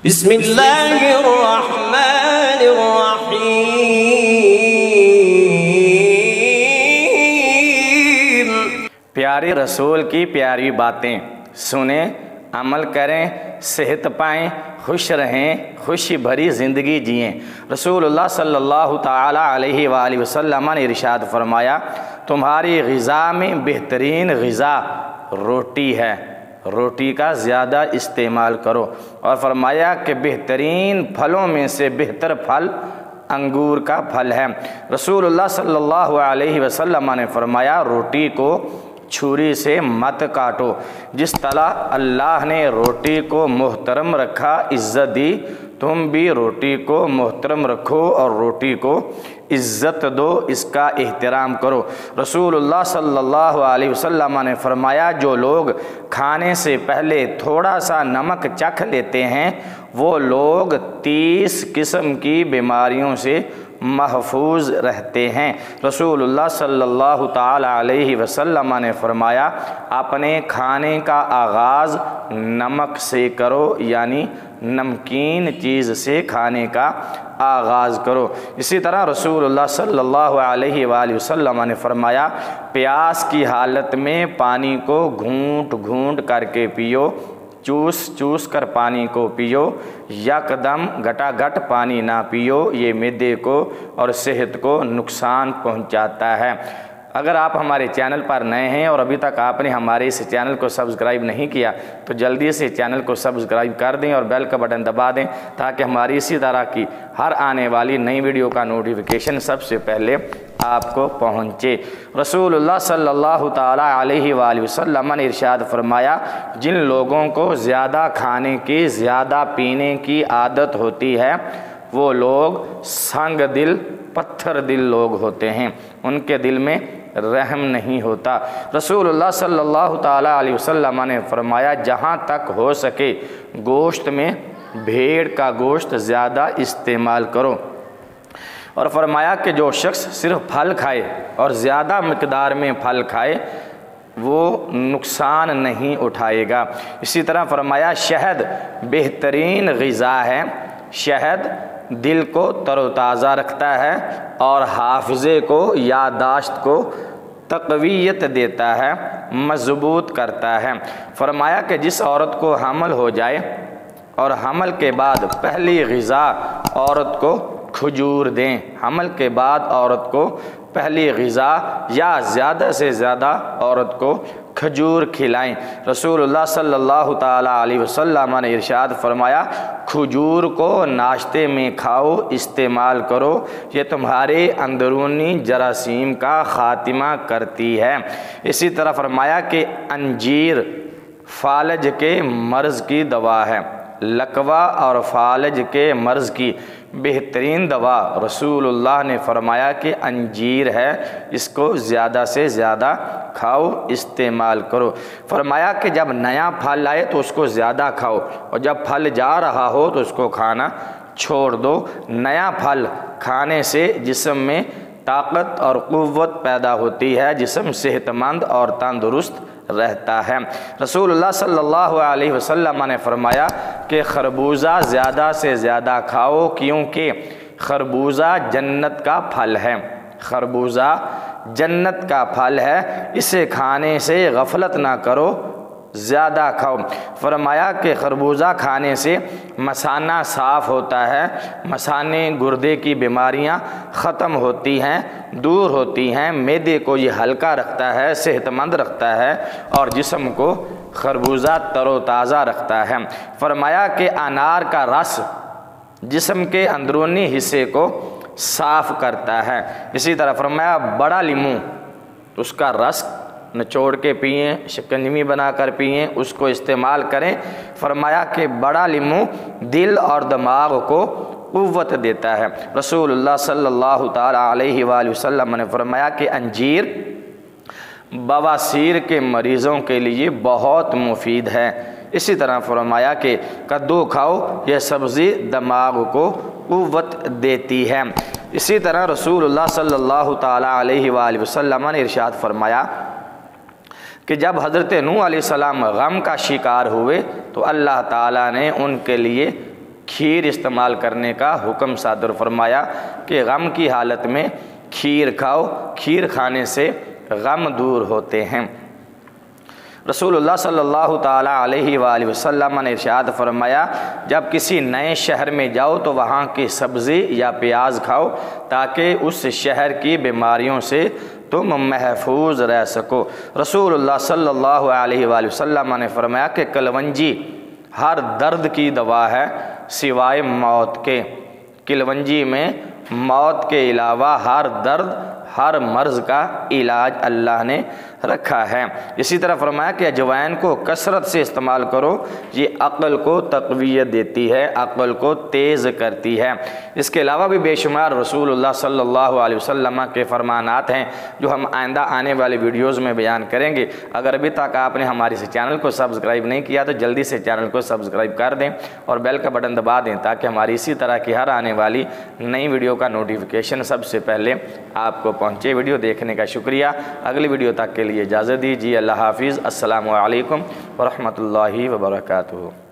بسم اللہ الرحمن الرحیم۔ پیارے رسول کی پیاری باتیں سنیں، عمل کریں، صحت پائیں، خوش رہیں، خوشی بھری زندگی جئیں۔ رسول اللہ صلی اللہ تعالیٰ علیہ وآلہ وسلم نے ارشاد فرمایا، تمہاری غذا میں بہترین غذا روٹی ہے، روٹی کا زیادہ استعمال کرو۔ اور فرمایا کہ بہترین پھلوں میں سے بہتر پھل انگور کا پھل ہے۔ رسول اللہ صلی اللہ علیہ وسلم نے فرمایا، روٹی کو چھری سے مت کاٹو۔ جس طرح اللہ نے روٹی کو محترم رکھا، عزت دی، تم بھی روٹی کو محترم رکھو اور روٹی کو عزت دو، اس کا احترام کرو۔ رسول اللہ صلی اللہ علیہ وسلم نے فرمایا، جو لوگ کھانے سے پہلے تھوڑا سا نمک چکھ لیتے ہیں، وہ لوگ 30 قسم کی بیماریوں سے محفوظ رہتے ہیں۔ رسول اللہ صلی اللہ تعالیٰ علیہ وسلم نے فرمایا، اپنے کھانے کا آغاز نمک سے کرو، یعنی نمکین چیز سے کھانے کا آغاز کرو۔ اسی طرح رسول اللہ صلی اللہ علیہ وآلہ وسلم نے فرمایا، پیاس کی حالت میں پانی کو گھونٹ گھونٹ کر کے پیو، چوس چوس کر پانی کو پیو، یکدم گھٹا گھٹ پانی نہ پیو، یہ معدے کو اور صحت کو نقصان پہنچاتا ہے۔ اگر آپ ہمارے چینل پر نئے ہیں اور ابھی تک آپ نے ہمارے اس چینل کو سبسکرائب نہیں کیا تو جلدی سے چینل کو سبسکرائب کر دیں اور بیل کا بٹن دبا دیں تاکہ ہماری اسی طرح کی ہر آنے والی نئی ویڈیو کا نوٹیفیکیشن سب سے پہلے آپ کو پہنچے۔ رسول اللہ صلی اللہ تعالیٰ علیہ وآلہ وسلم نے ارشاد فرمایا، جن لوگوں کو زیادہ کھانے کی، زیادہ پینے کی عادت ہوتی ہے، وہ لوگ سنگ دل، پتھر دل لوگ ہوتے ہیں، ان کے دل میں رحم نہیں ہوتا۔ رسول اللہ صلی اللہ تعالیٰ علیہ وسلم نے فرمایا، جہاں تک ہو سکے گوشت میں بھیڑ کا گوشت زیادہ استعمال کرو۔ اور فرمایا کہ جو شخص صرف پھل کھائے اور زیادہ مقدار میں پھل کھائے وہ نقصان نہیں اٹھائے گا۔ اسی طرح فرمایا، شہد بہترین غذا ہے، شہد دل کو تر و تازہ رکھتا ہے اور حافظے کو، یادداشت کو تقویت دیتا ہے، مضبوط کرتا ہے۔ فرمایا کہ جس عورت کو حمل ہو جائے اور حمل کے بعد پہلی غذا عورت کو کھجور دیں، حمل کے بعد عورت کو پہلی غذا یا زیادہ سے زیادہ عورت کو کھجور کھلائیں۔ رسول اللہ صلی اللہ تعالیٰ علیہ وسلم نے ارشاد فرمایا، کھجور کو ناشتے میں کھاؤ، استعمال کرو، یہ تمہارے اندرونی جراثیم کا خاتمہ کرتی ہے۔ اسی طرح فرمایا کہ انجیر فالج کے مرض کی دوا ہے، لکوہ اور فالج کے مرض کی بہترین دوا رسول اللہ نے فرمایا کہ انجیر ہے، اس کو زیادہ سے زیادہ کھاؤ، استعمال کرو۔ فرمایا کہ جب نیا پھل آئے تو اس کو زیادہ کھاؤ اور جب پھل جا رہا ہو تو اس کو کھانا چھوڑ دو۔ نیا پھل کھانے سے جسم میں طاقت اور قوت پیدا ہوتی ہے، جسم صحت مند اور تندرست رہتا ہے۔ رسول اللہ صلی اللہ علیہ وسلم نے فرمایا کہ خربوزہ زیادہ سے زیادہ کھاؤ، کیونکہ خربوزہ جنت کا پھل ہے، خربوزہ جنت کا پھل ہے، اسے کھانے سے غفلت نہ کرو، زیادہ کھاؤ۔ فرمایا کہ خربوزہ کھانے سے مثانہ صاف ہوتا ہے، مثانے گردے کی بیماریاں ختم ہوتی ہیں، دور ہوتی ہیں، معدے کو یہ ہلکا رکھتا ہے، صحت مند رکھتا ہے اور جسم کو خربوزہ تر و تازہ رکھتا ہے۔ فرمایا کہ انار کا رس جسم کے اندرونی حصے کو صاف کرتا ہے۔ اسی طرح فرمایا بڑا لیموں، اس کا رس نچوڑ کے پئیں، شکنجی بنا کر پئیں، اس کو استعمال کریں۔ فرمایا کہ بڑا لیموں دل اور دماغ کو قوت دیتا ہے۔ رسول اللہ صلی اللہ تعالیٰ علیہ وآلہ وسلم نے فرمایا کہ انجیر بواسیر کے مریضوں کے لیے بہت مفید ہے۔ اسی طرح فرمایا کہ کدو کھاؤ، یہ سبزی دماغ کو قوت دیتی ہے۔ اسی طرح رسول اللہ صلی اللہ تعالیٰ علیہ وآلہ وسلم نے ارشاد فرمایا کہ جب حضرت نوح علیہ السلام غم کا شکار ہوئے تو اللہ تعالیٰ نے ان کے لیے کھیر استعمال کرنے کا حکم صادر فرمایا کہ غم کی حالت میں کھیر کھاؤ، کھیر کھانے سے غم دور ہوتے ہیں۔ رسول اللہ صلی اللہ تعالیٰ علیہ وآلہ وسلم نے ارشاد فرمایا جب کسی نئے شہر میں جاؤ تو وہاں کی سبزی یا پیاز کھاؤ تاکہ اس شہر کی بیماریوں سے تم محفوظ رہ سکو۔ رسول اللہ صلی اللہ علیہ وآلہ وسلم نے فرمایا کہ کلونجی ہر درد کی دوا ہے سوائے موت کے۔ کلونجی میں موت کے علاوہ ہر درد، ہر مرض کا علاج اللہ نے رکھا ہے۔ اسی طرح فرمایا کہ اجوائن کو کثرت سے استعمال کرو، یہ عقل کو تقویت دیتی ہے، عقل کو تیز کرتی ہے۔ اس کے علاوہ بھی بے شمار رسول اللہ صلی اللہ علیہ وسلم کے فرمانات ہیں جو ہم آئندہ آنے والی ویڈیوز میں بیان کریں گے۔ اگر ابھی تک آپ نے ہمارے اس چینل کو سبسکرائب نہیں کیا تو جلدی سے چینل کو سبسکرائب کر دیں اور بیل کا بٹن دبا دیں تاکہ ہماری اسی طرح کی ہر آنے والی نئی ویڈیو کا نوٹیفیکیشن سب سے پہلے آپ کو پہنچے۔ ویڈیو دیکھنے کا شکریہ۔ اگلی ویڈیو تک کے لیے اجازت دیجیے۔ اللہ حافظ۔ السلام علیکم ورحمۃ اللہ وبرکاتہ۔